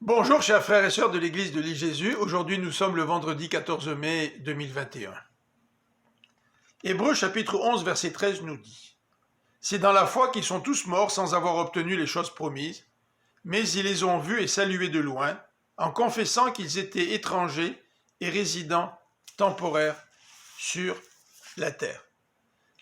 Bonjour chers frères et sœurs de l'église de l'île Jésus, aujourd'hui nous sommes le vendredi 14 mai 2021. Hébreux chapitre 11 verset 13 nous dit « C'est dans la foi qu'ils sont tous morts sans avoir obtenu les choses promises, mais ils les ont vus et salués de loin, en confessant qu'ils étaient étrangers et résidents temporaires sur la terre. »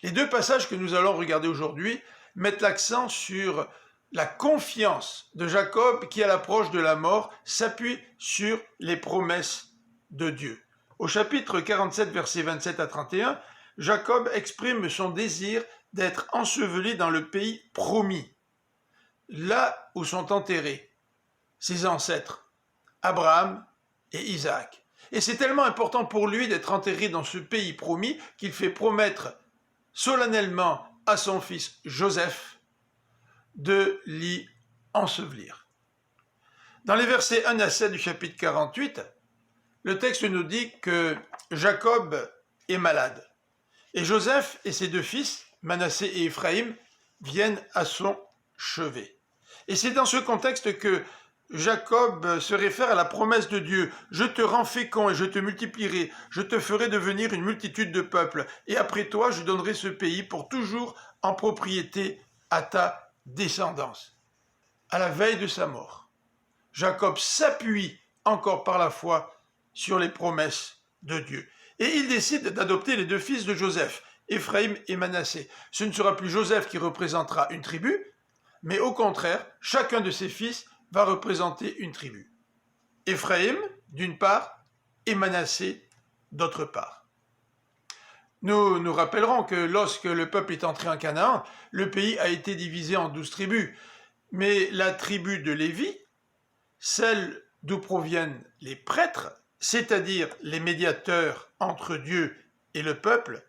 Les deux passages que nous allons regarder aujourd'hui mettent l'accent sur la confiance de Jacob qui, à l'approche de la mort, s'appuie sur les promesses de Dieu. Au chapitre 47, versets 27 à 31, Jacob exprime son désir d'être enseveli dans le pays promis, là où sont enterrés ses ancêtres, Abraham et Isaac. Et c'est tellement important pour lui d'être enterré dans ce pays promis qu'il fait promettre solennellement à son fils Joseph de l'y ensevelir. Dans les versets 1 à 7 du chapitre 48, le texte nous dit que Jacob est malade. Et Joseph et ses deux fils, Manassé et Éphraïm, viennent à son chevet. Et c'est dans ce contexte que Jacob se réfère à la promesse de Dieu. « Je te rends fécond et je te multiplierai, je te ferai devenir une multitude de peuples, et après toi je donnerai ce pays pour toujours en propriété à ta descendance. » À la veille de sa mort, Jacob s'appuie encore par la foi sur les promesses de Dieu. Et il décide d'adopter les deux fils de Joseph, Éphraïm et Manassé. Ce ne sera plus Joseph qui représentera une tribu, mais au contraire, chacun de ses fils va représenter une tribu. Éphraïm, d'une part, et Manassé, d'autre part. Nous nous rappellerons que lorsque le peuple est entré en Canaan, le pays a été divisé en 12 tribus. Mais la tribu de Lévi, celle d'où proviennent les prêtres, c'est-à-dire les médiateurs entre Dieu et le peuple,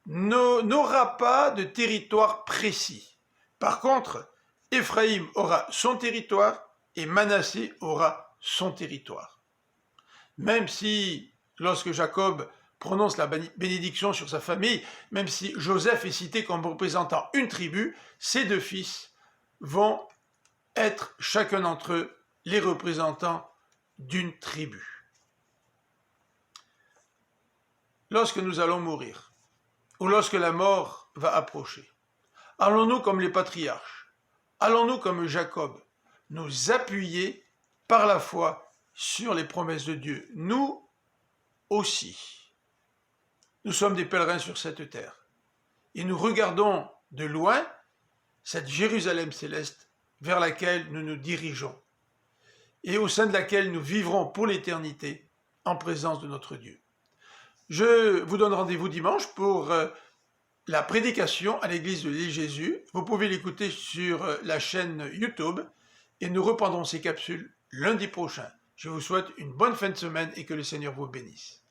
n'aura pas de territoire précis. Par contre, Éphraïm aura son territoire et Manassé aura son territoire. Même si, lorsque Jacob prononce la bénédiction sur sa famille, même si Joseph est cité comme représentant une tribu, ses deux fils vont être chacun d'entre eux les représentants d'une tribu. Lorsque nous allons mourir, ou lorsque la mort va approcher, allons-nous comme les patriarches, allons-nous comme Jacob, nous appuyer par la foi sur les promesses de Dieu? Nous aussi, nous sommes des pèlerins sur cette terre, et nous regardons de loin cette Jérusalem céleste vers laquelle nous nous dirigeons, et au sein de laquelle nous vivrons pour l'éternité en présence de notre Dieu. Je vous donne rendez-vous dimanche pour la prédication à l'église de l'île Jésus. Vous pouvez l'écouter sur la chaîne YouTube et nous reprendrons ces capsules lundi prochain. Je vous souhaite une bonne fin de semaine et que le Seigneur vous bénisse.